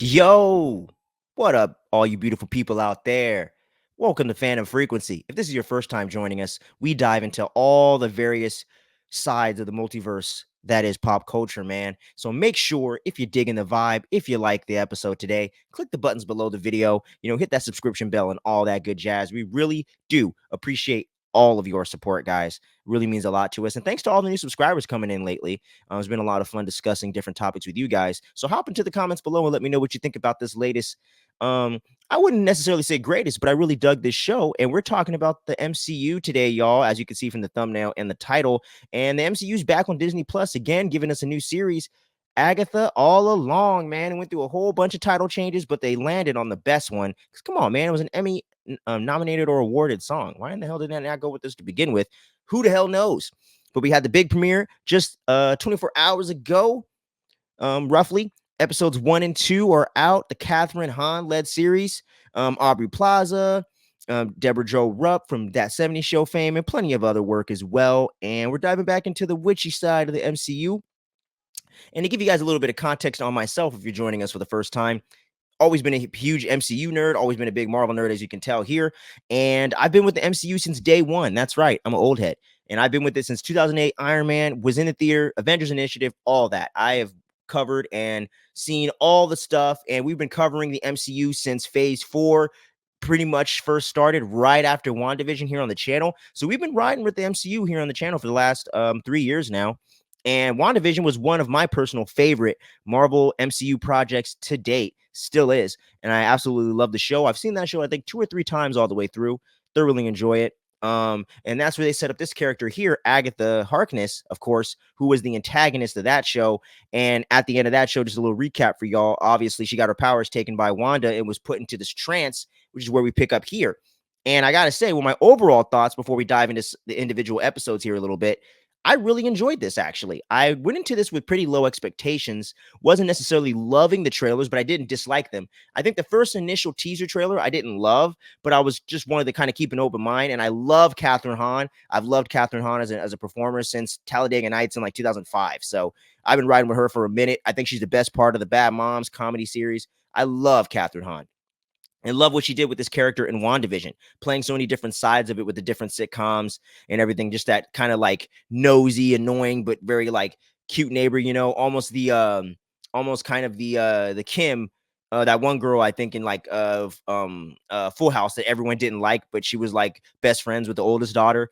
Yo, what up, all you beautiful people out there? Welcome to Phantom Frequency. If this is your first time joining us, we dive into all the various sides of the multiverse that is pop culture, man. So make sure if you're digging the vibe, if you like the episode today, click the buttons below the video, hit that subscription bell and all that good jazz. We really do appreciate all of your support, guys. Really means a lot to us. And thanks to all the new subscribers coming in lately. It's been a lot of fun discussing different topics with you guys. So hop into the comments below and let me know what you think about this latest. Um, I wouldn't necessarily say greatest, but I really dug this show. And we're talking about the MCU today, y'all, as you can see from the thumbnail and the title. And the MCU's back on Disney Plus again, giving us a new series. Agatha all along, man, and went through a whole bunch of title changes, but they landed on the best one. Because come on, man, it was an Emmy nominated or awarded song. Why in the hell did that not go with this to begin with? Who the hell knows? But we had the big premiere just 24 hours ago, roughly. Episodes 1 and 2 are out. The Catherine Hahn led series. Aubrey Plaza, Deborah Jo Rupp from That 70s Show fame, and plenty of other work as well. And we're diving back into the witchy side of the MCU. And to give you guys a little bit of context on myself, if you're joining us for the first time, always been a huge MCU nerd, always been a big Marvel nerd, as you can tell here. And I've been with the MCU since day one. That's right. I'm an old head. And I've been with it since 2008. Iron Man was in the theater, Avengers Initiative, all that. I have covered and seen all the stuff. And we've been covering the MCU since phase 4 pretty much first started right after WandaVision here on the channel. So we've been riding with the MCU here on the channel for the last 3 years now. And WandaVision was one of my personal favorite Marvel MCU projects to date, still is. And I absolutely love the show. I've seen that show, I think, 2 or 3 times all the way through. Thoroughly enjoy it. And that's where they set up this character here, Agatha Harkness, of course, who was the antagonist of that show. And at the end of that show, just a little recap for y'all. Obviously, she got her powers taken by Wanda and was put into this trance, which is where we pick up here. And I gotta say, well, my overall thoughts before we dive into the individual episodes here a little bit, I really enjoyed this actually. I went into this with pretty low expectations, wasn't necessarily loving the trailers, but I didn't dislike them. I think the first initial teaser trailer I didn't love, but I was just wanted to kind of keep an open mind. And I love Catherine Hahn. I've loved Catherine Hahn as a performer since Talladega Nights in like 2005. So I've been riding with her for a minute. I think she's the best part of the Bad Moms comedy series. I love Catherine Hahn and love what she did with this character in WandaVision, playing so many different sides of it with the different sitcoms and everything. Just that kind of like nosy, annoying, but very like cute neighbor, almost almost kind of the Kim, that one girl I think in like Full House that everyone didn't like, but she was like best friends with the oldest daughter.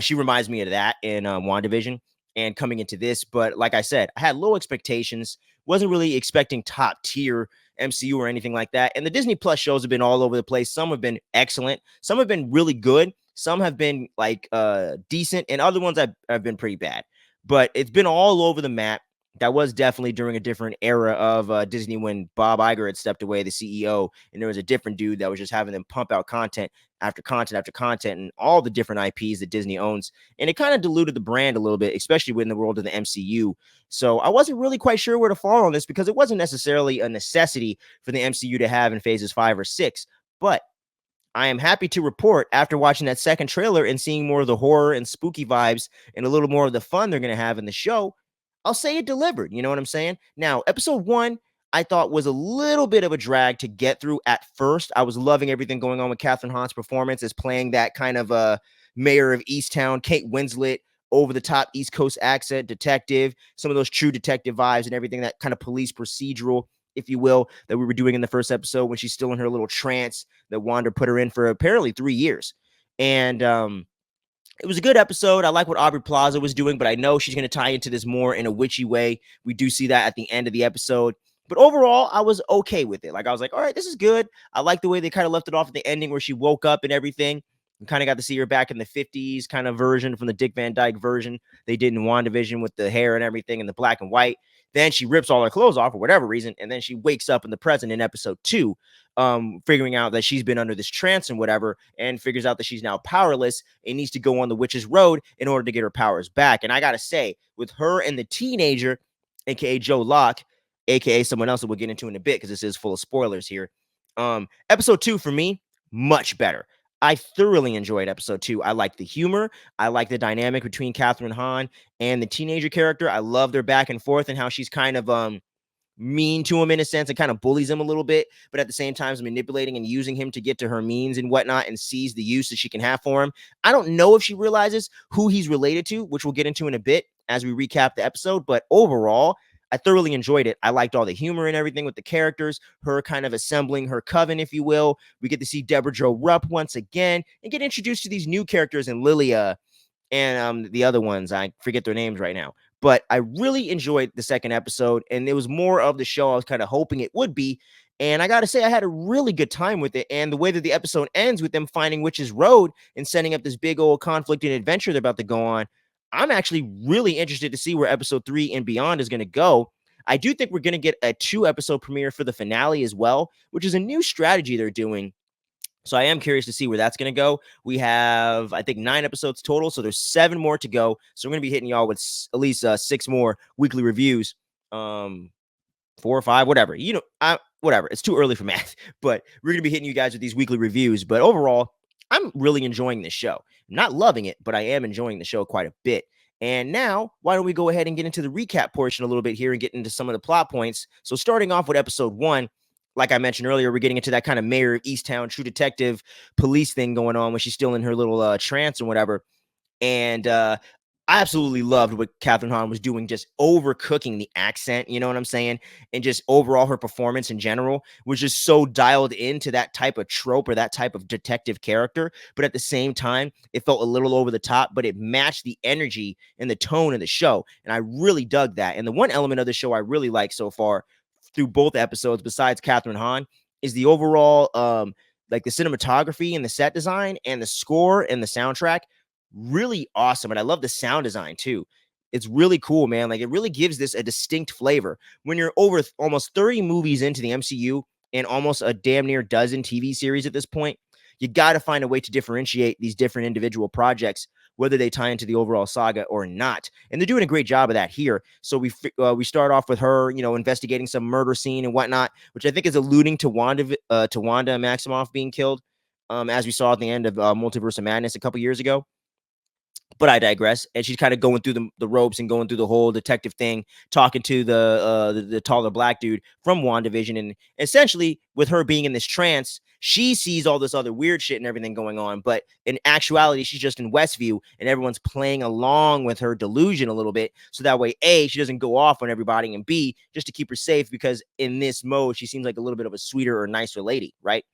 She reminds me of that in WandaVision and coming into this. But like I said, I had low expectations, wasn't really expecting top tier MCU or anything like that. And the Disney Plus shows have been all over the place. Some have been excellent. Some have been really good. Some have been like decent, and other ones have been pretty bad. But it's been all over the map. That was definitely during a different era of Disney when Bob Iger had stepped away, the CEO, and there was a different dude that was just having them pump out content after content after content and all the different IPs that Disney owns. And it kind of diluted the brand a little bit, especially within the world of the MCU. So I wasn't really quite sure where to fall on this because it wasn't necessarily a necessity for the MCU to have in phases 5 or 6. But I am happy to report after watching that second trailer and seeing more of the horror and spooky vibes and a little more of the fun they're going to have in the show, I'll say it delivered. You know what I'm saying? Now, episode 1, I thought was a little bit of a drag to get through at first. I was loving everything going on with Catherine Hahn's performance as playing that kind of mayor of Easttown, Kate Winslet, over the top East Coast accent, detective, some of those true detective vibes and everything, that kind of police procedural, if you will, that we were doing in the first episode when she's still in her little trance that Wanda put her in for apparently 3 years. And it was a good episode. I like what Aubrey Plaza was doing, but I know she's going to tie into this more in a witchy way. We do see that at the end of the episode. But overall, I was okay with it. Like, I was like, all right, this is good. I like the way they kind of left it off at the ending where she woke up and everything. We kind of got to see her back in the 50s kind of version from the Dick Van Dyke version they did in WandaVision with the hair and everything and the black and white. Then she rips all her clothes off for whatever reason, and then she wakes up in the present in episode 2, figuring out that she's been under this trance and whatever, and figures out that she's now powerless and needs to go on the witch's road in order to get her powers back. And I gotta say, with her and the teenager, aka Joe Locke, aka someone else that we'll get into in a bit because this is full of spoilers here. Episode 2 for me, much better. I thoroughly enjoyed episode 2. I like the humor. I like the dynamic between Catherine Hahn and the teenager character. I love their back and forth and how she's kind of mean to him in a sense and kind of bullies him a little bit, but at the same time is manipulating and using him to get to her means and whatnot and sees the use that she can have for him. I don't know if she realizes who he's related to, which we'll get into in a bit as we recap the episode, but overall, I thoroughly enjoyed it. I liked all the humor and everything with the characters, her kind of assembling her coven, if you will. We get to see Deborah Jo Rupp once again and get introduced to these new characters in Lilia and the other ones. I forget their names right now. But I really enjoyed the second episode, and it was more of the show I was kind of hoping it would be. And I got to say, I had a really good time with it. And the way that the episode ends with them finding Witch's Road and setting up this big old conflict and adventure they're about to go on, I'm actually really interested to see where episode 3 and beyond is going to go. I do think we're going to get a 2-episode premiere for the finale as well, which is a new strategy they're doing. So I am curious to see where that's going to go. We have, I think, 9 episodes total. So there's 7 more to go. So we're going to be hitting y'all with at least 6 more weekly reviews. 4 or 5, whatever. Whatever. It's too early for math, but we're going to be hitting you guys with these weekly reviews. But overall, I'm really enjoying this show. I'm not loving it, but I am enjoying the show quite a bit. And now, why don't we go ahead and get into the recap portion a little bit here and get into some of the plot points. So starting off with episode 1, like I mentioned earlier, we're getting into that kind of Mayor of Easttown, True Detective police thing going on when she's still in her little trance or whatever. And I absolutely loved what Catherine Hahn was doing, just overcooking the accent, you know what I'm saying? And just overall her performance in general was just so dialed into that type of trope or that type of detective character. But at the same time, it felt a little over the top, but it matched the energy and the tone of the show. And I really dug that. And the one element of the show I really like so far through both episodes, besides Catherine Hahn, is the overall like the cinematography and the set design and the score and the soundtrack. Really awesome. And I love the sound design too. It's really cool, man. Like, it really gives this a distinct flavor. When you're over almost 30 movies into the MCU and almost a damn near dozen TV series at this point, you got to find a way to differentiate these different individual projects, whether they tie into the overall saga or not. And they're doing a great job of that here. So we start off with her, investigating some murder scene and whatnot, which I think is alluding to Wanda Maximoff being killed, as we saw at the end of Multiverse of Madness a couple years ago. But I digress. And she's kind of going through the ropes and going through the whole detective thing, talking to the taller black dude from WandaVision. And essentially, with her being in this trance, she sees all this other weird shit and everything going on. But in actuality, she's just in Westview, and everyone's playing along with her delusion a little bit. So that way, A, she doesn't go off on everybody, and B, just to keep her safe, because in this mode, she seems like a little bit of a sweeter or nicer lady, right?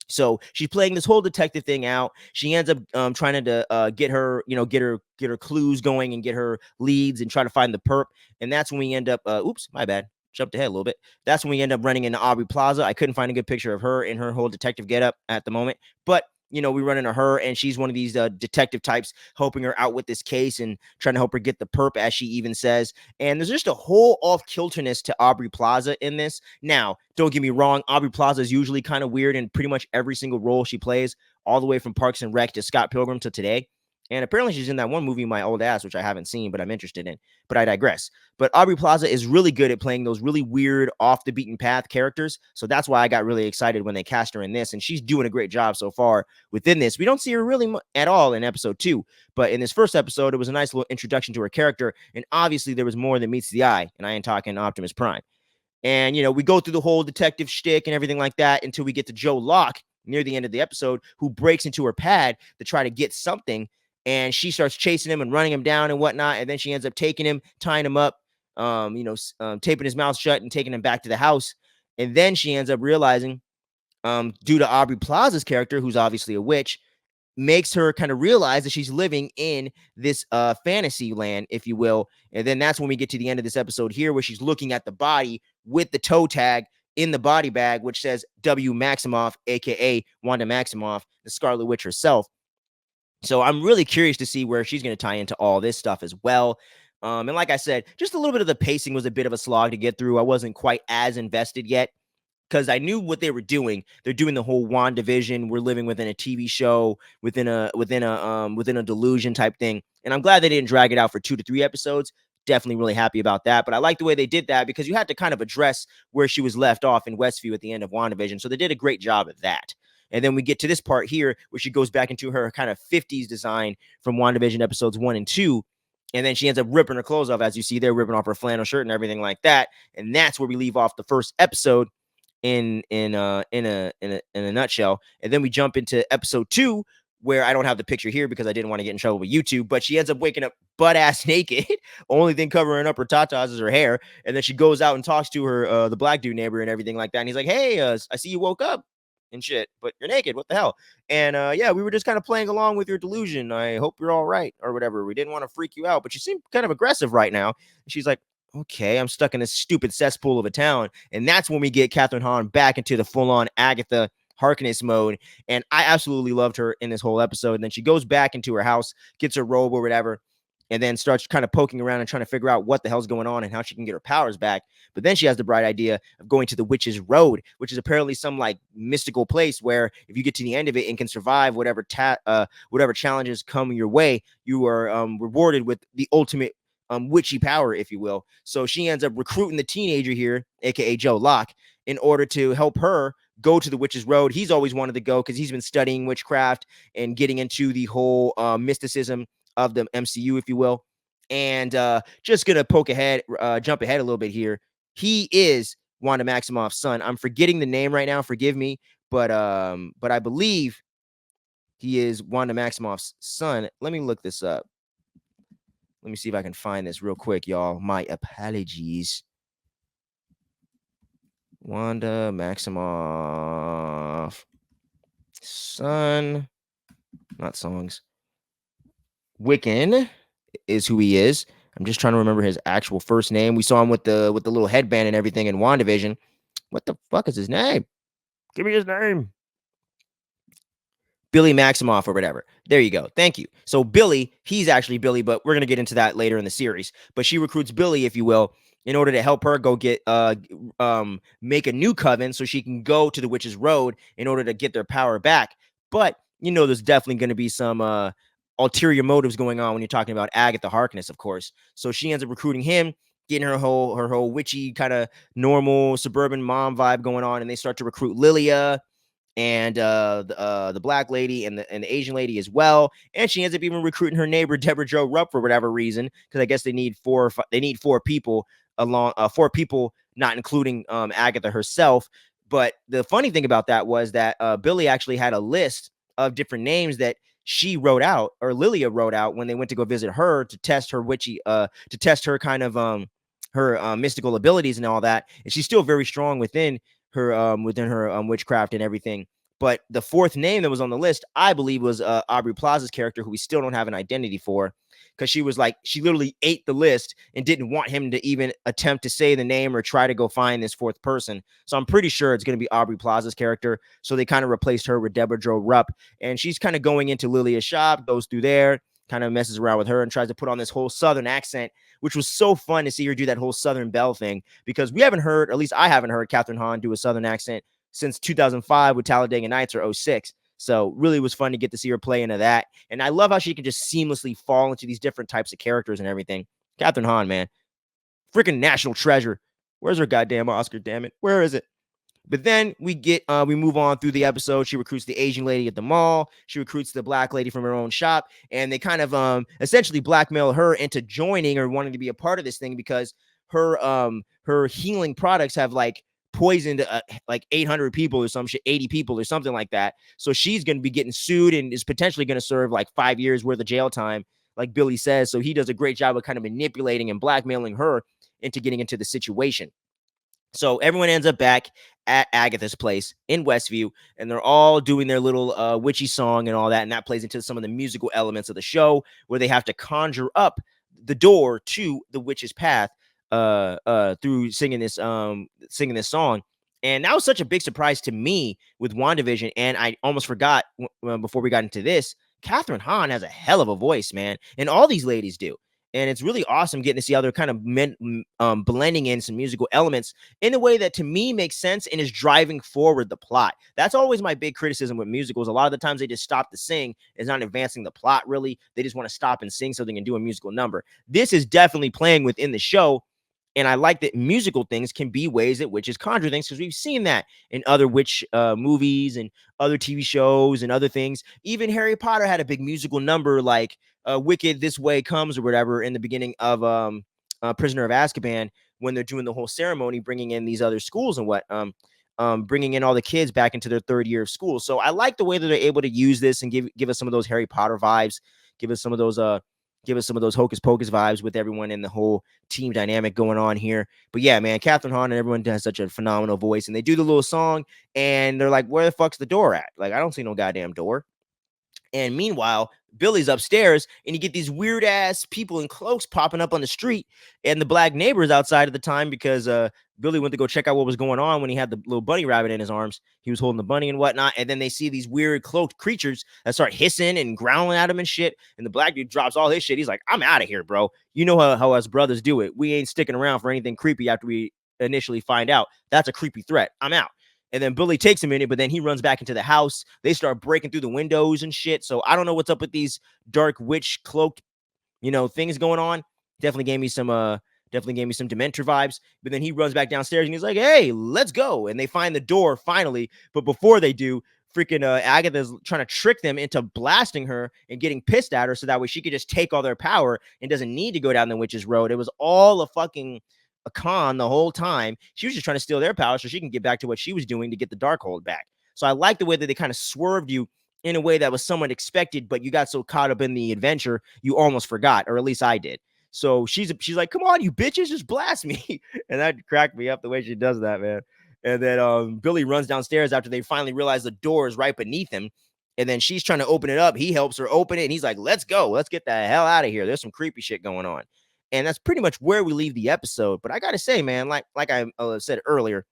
So she's playing this whole detective thing out. She ends up trying to get her, get her clues going and get her leads and try to find the perp. And that's when we end up. Oops, my bad. Jumped ahead a little bit. That's when we end up running into Aubrey Plaza. I couldn't find a good picture of her in her whole detective getup at the moment, but we run into her, and she's one of these detective types, helping her out with this case and trying to help her get the perp, as she even says. And there's just a whole off-kilterness to Aubrey Plaza in this. Now, don't get me wrong, Aubrey Plaza is usually kind of weird in pretty much every single role she plays, all the way from Parks and Rec to Scott Pilgrim to today. And apparently she's in that one movie, My Old Ass, which I haven't seen, but I'm interested in. But I digress. But Aubrey Plaza is really good at playing those really weird, off the beaten path characters. So that's why I got really excited when they cast her in this. And she's doing a great job so far within this. We don't see her really at all in episode 2. But in this first episode, it was a nice little introduction to her character. And obviously there was more than meets the eye. And I ain't talking Optimus Prime. And, we go through the whole detective shtick and everything like that until we get to Joe Locke near the end of the episode, who breaks into her pad to try to get something. And she starts chasing him and running him down and whatnot. And then she ends up taking him, tying him up, taping his mouth shut and taking him back to the house. And then she ends up realizing, due to Aubrey Plaza's character, who's obviously a witch, makes her kind of realize that she's living in this fantasy land, if you will. And then that's when we get to the end of this episode here, where she's looking at the body with the toe tag in the body bag, which says W. Maximoff, aka Wanda Maximoff, the Scarlet Witch herself. So I'm really curious to see where she's going to tie into all this stuff as well. And like I said, just a little bit of the pacing was a bit of a slog to get through. I wasn't quite as invested yet, because I knew what they were doing. They're doing the whole WandaVision, we're living within a TV show, within a delusion type thing. And I'm glad they didn't drag it out for 2 to 3 episodes. Definitely really happy about that. But I like the way they did that, because you had to kind of address where she was left off in Westview at the end of WandaVision. So they did a great job of that. And then we get to this part here, where she goes back into her kind of 50s design from WandaVision episodes 1 and 2. And then she ends up ripping her clothes off, as you see there, ripping off her flannel shirt and everything like that. And that's where we leave off the first episode in a nutshell. And then we jump into episode 2, where I don't have the picture here because I didn't want to get in trouble with YouTube, but she ends up waking up butt ass naked. Only thing covering up her tatas is her hair. And then she goes out and talks to her the black dude neighbor and everything like that. And he's like, "Hey, I see you woke up and shit, but you're naked. What the hell?" And yeah, we were just kind of playing along with your delusion. I hope you're all right or whatever. We didn't want to freak you out, but you seem kind of aggressive right now. And she's like, "Okay, I'm stuck in this stupid cesspool of a town." And that's when we get Catherine Hahn back into the full-on Agatha Harkness mode. And I absolutely loved her in this whole episode. And then she goes back into her house, gets her robe or whatever, and then starts kind of poking around and trying to figure out what the hell's going on and how she can get her powers back. But then she has the bright idea of going to the Witch's Road, which is apparently some like mystical place where if you get to the end of it and can survive whatever challenges come your way, you are rewarded with the ultimate witchy power, if you will. So she ends up recruiting the teenager here, aka Joe Locke, in order to help her go to the Witch's Road. He's always wanted to go because he's been studying witchcraft and getting into the whole mysticism of the MCU, if you will. And just gonna jump ahead a little bit here. He is Wanda Maximoff's son. I'm forgetting the name right now. Forgive me, but I believe he is Wanda Maximoff's son. Let me look this up. Let me see if I can find this real quick, y'all. My apologies. Wanda Maximoff son, not songs. Wiccan is who he is. I'm just trying to remember his actual first name. We saw him with the little headband and everything in WandaVision. What the fuck is his name? Give me his name. Billy Maximoff or whatever. There you go. Thank you. So Billy, he's actually Billy, but we're going to get into that later in the series. But she recruits Billy, if you will, in order to help her go get make a new coven so she can go to the Witch's Road in order to get their power back. But you know there's definitely going to be some ulterior motives going on when you're talking about Agatha Harkness, of course. So she ends up recruiting him, getting her whole witchy kind of normal suburban mom vibe going on, and they start to recruit Lilia and the black lady and the Asian lady as well. And she ends up even recruiting her neighbor Deborah Jo Rupp for whatever reason, because I guess they need four people along, four people, not including Agatha herself. But the funny thing about that was that Billy actually had a list of different names that she wrote out, or Lilia wrote out, when they went to go visit her to test her to test her kind of her mystical abilities and all that. And she's still very strong within her witchcraft and everything. But the fourth name that was on the list, I believe, was Aubrey Plaza's character, who we still don't have an identity for, because she was like, she literally ate the list and didn't want him to even attempt to say the name or try to go find this fourth person. So I'm pretty sure it's going to be Aubrey Plaza's character. So they kind of replaced her with Deborah Jo Rupp, and she's kind of going into Lilia's shop, goes through there, kind of messes around with her and tries to put on this whole Southern accent, which was so fun to see her do that whole Southern Belle thing, because we haven't heard, or at least I haven't heard, Catherine Hahn do a Southern accent since 2005 with Talladega Nights, or 06. So really was fun to get to see her play into that. And I love how she can just seamlessly fall into these different types of characters and everything. Catherine Hahn, man. Freaking national treasure. Where's her goddamn Oscar, damn it? Where is it? But then we move on through the episode. She recruits the Asian lady at the mall. She recruits the black lady from her own shop, and they kind of essentially blackmail her into joining or wanting to be a part of this thing, because her healing products have like poisoned like 800 people or some shit, 80 people or something like that. So she's going to be getting sued and is potentially going to serve like 5 years worth of jail time, like Billy says. So he does a great job of kind of manipulating and blackmailing her into getting into the situation. So everyone ends up back at Agatha's place in Westview, and they're all doing their little witchy song and all that, and that plays into some of the musical elements of the show, where they have to conjure up the door to the witch's path through singing this song. And that was such a big surprise to me with WandaVision, and I almost forgot before we got into this. Catherine Hahn has a hell of a voice, man, and all these ladies do. And it's really awesome getting to see other kind of blending in some musical elements in a way that to me makes sense and is driving forward the plot. That's always my big criticism with musicals. A lot of the times they just stop to sing. It's not advancing the plot, really. They just want to stop and sing something and do a musical number. This is definitely playing within the show. And I like that musical things can be ways that witches conjure things, because we've seen that in other witch movies and other TV shows and other things. Even Harry Potter had a big musical number, like Wicked This Way Comes or whatever in the beginning of Prisoner of Azkaban, when they're doing the whole ceremony, bringing in these other schools and bringing in all the kids back into their third year of school. So I like the way that they're able to use this and give us some of those Harry Potter vibes, give us some of those Hocus Pocus vibes with everyone and the whole team dynamic going on here. But yeah, man, Catherine Hahn and everyone has such a phenomenal voice, and they do the little song, and they're like, "Where the fuck's the door at?" Like, I don't see no goddamn door. And meanwhile, Billy's upstairs, and you get these weird ass people in cloaks popping up on the street, and the black neighbors outside at the time because Billy went to go check out what was going on when he had the little bunny rabbit in his arms. He was holding the bunny and whatnot, and then they see these weird cloaked creatures that start hissing and growling at him and shit. And the black dude drops all his shit. He's like, "I'm out of here, bro. You know how us brothers do it. We ain't sticking around for anything creepy after we initially find out that's a creepy threat. I'm out." And then Billy takes a minute, but then he runs back into the house. They start breaking through the windows and shit. So I don't know what's up with these dark witch cloaked, things going on. Definitely gave me some Dementor vibes. But then he runs back downstairs and he's like, "Hey, let's go." And they find the door finally. But before they do, freaking Agatha's trying to trick them into blasting her and getting pissed at her so that way she could just take all their power and doesn't need to go down the witch's road. It was all a con the whole time. She was just trying to steal their power so she can get back to what she was doing to get the Darkhold back. So I like the way that they kind of swerved you in a way that was somewhat expected, but you got so caught up in the adventure you almost forgot, or at least I did. So she's like, "Come on, you bitches, just blast me." And that cracked me up the way she does that, man. And then Billy runs downstairs after they finally realize the door is right beneath him. And then she's trying to open it up. He helps her open it, and he's like, "Let's go. Let's get the hell out of here. There's some creepy shit going on." And that's pretty much where we leave the episode. But I gotta say, man, like I said earlier,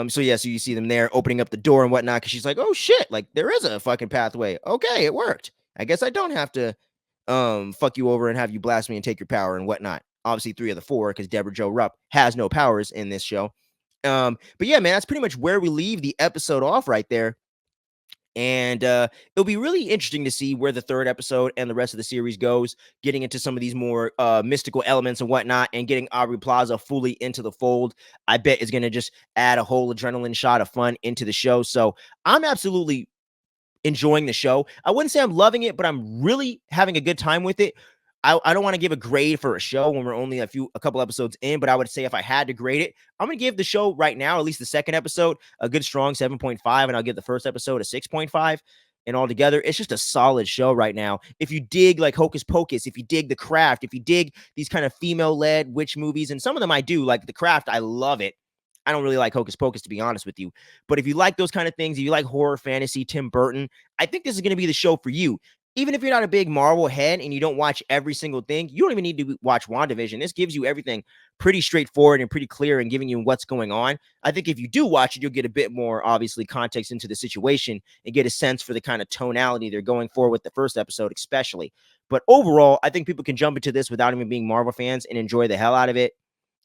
so you see them there opening up the door and whatnot, because she's like, "Oh shit, like there is a fucking pathway. Okay, it worked. I guess I don't have to fuck you over and have you blast me and take your power and whatnot." Obviously 3 of the 4, because Deborah Jo Rupp has no powers in this show. But yeah, man, that's pretty much where we leave the episode off right there. And it'll be really interesting to see where the 3rd episode and the rest of the series goes, getting into some of these more mystical elements and whatnot, and getting Aubrey Plaza fully into the fold. I bet is going to just add a whole adrenaline shot of fun into the show. So I'm absolutely enjoying the show. I wouldn't say I'm loving it, but I'm really having a good time with it. I don't want to give a grade for a show when we're only a couple episodes in, but I would say if I had to grade it, I'm going to give the show right now, at least the 2nd episode, a good strong 7.5, and I'll give the 1st episode a 6.5. And altogether, it's just a solid show right now. If you dig like Hocus Pocus, if you dig The Craft, if you dig these kind of female-led witch movies, and some of them I do, like The Craft, I love it. I don't really like Hocus Pocus, to be honest with you. But if you like those kind of things, if you like horror, fantasy, Tim Burton, I think this is going to be the show for you. Even if you're not a big Marvel head and you don't watch every single thing, you don't even need to watch WandaVision. This gives you everything pretty straightforward and pretty clear and giving you what's going on. I think if you do watch it, you'll get a bit more, obviously, context into the situation and get a sense for the kind of tonality they're going for with the 1st episode, especially. But overall, I think people can jump into this without even being Marvel fans and enjoy the hell out of it.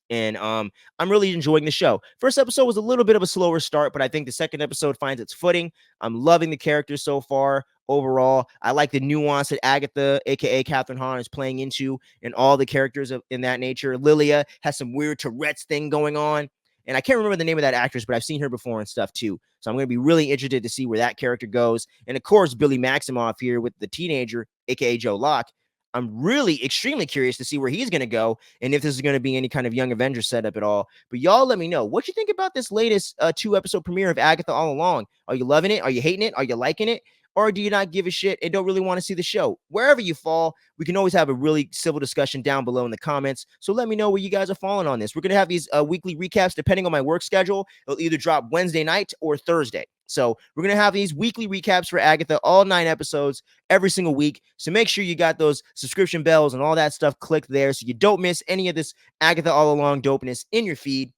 And I'm really enjoying the show. 1st episode was a little bit of a slower start, but I think the 2nd episode finds its footing. I'm loving the characters so far. Overall, I like the nuance that Agatha, aka Catherine Hahn, is playing into, and all the characters in that nature. Lilia has some weird Tourette's thing going on, and I can't remember the name of that actress, but I've seen her before and stuff too. So I'm going to be really interested to see where that character goes. And of course, Billy Maximoff here with the teenager, aka Joe Locke. I'm really extremely curious to see where he's going to go and if this is going to be any kind of Young Avengers setup at all. But y'all let me know what you think about this latest 2-episode premiere of Agatha All Along. Are you loving it? Are you hating it? Are you liking it? Or do you not give a shit and don't really want to see the show? Wherever you fall, we can always have a really civil discussion down below in the comments. So let me know where you guys are falling on this. We're going to have these weekly recaps depending on my work schedule. It'll either drop Wednesday night or Thursday. So we're going to have these weekly recaps for Agatha, all 9 episodes every single week. So make sure you got those subscription bells and all that stuff clicked there so you don't miss any of this Agatha All Along dopeness in your feed.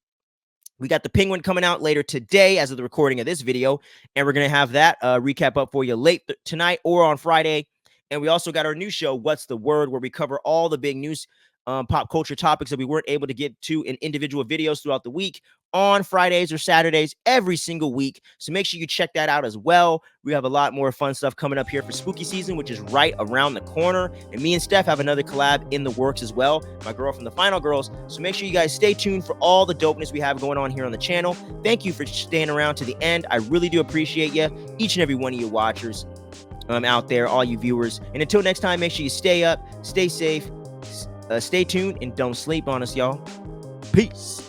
We got the Penguin coming out later today as of the recording of this video, and we're going to have that recap up for you late tonight or on Friday. And we also got our new show, What's the Word, where we cover all the big news, pop culture topics that we weren't able to get to in individual videos throughout the week on Fridays or Saturdays every single week. So make sure you check that out as well. We have a lot more fun stuff coming up here for spooky season, which is right around the corner. And me and Steph have another collab in the works as well, my girl from the Final Girls. So make sure you guys stay tuned for all the dopeness we have going on here on the channel. Thank you for staying around to the end. I really do appreciate you, each and every one of you watchers. out there, all you viewers. And until next time, make sure you stay up, stay safe, stay tuned, and don't sleep on us, y'all. Peace.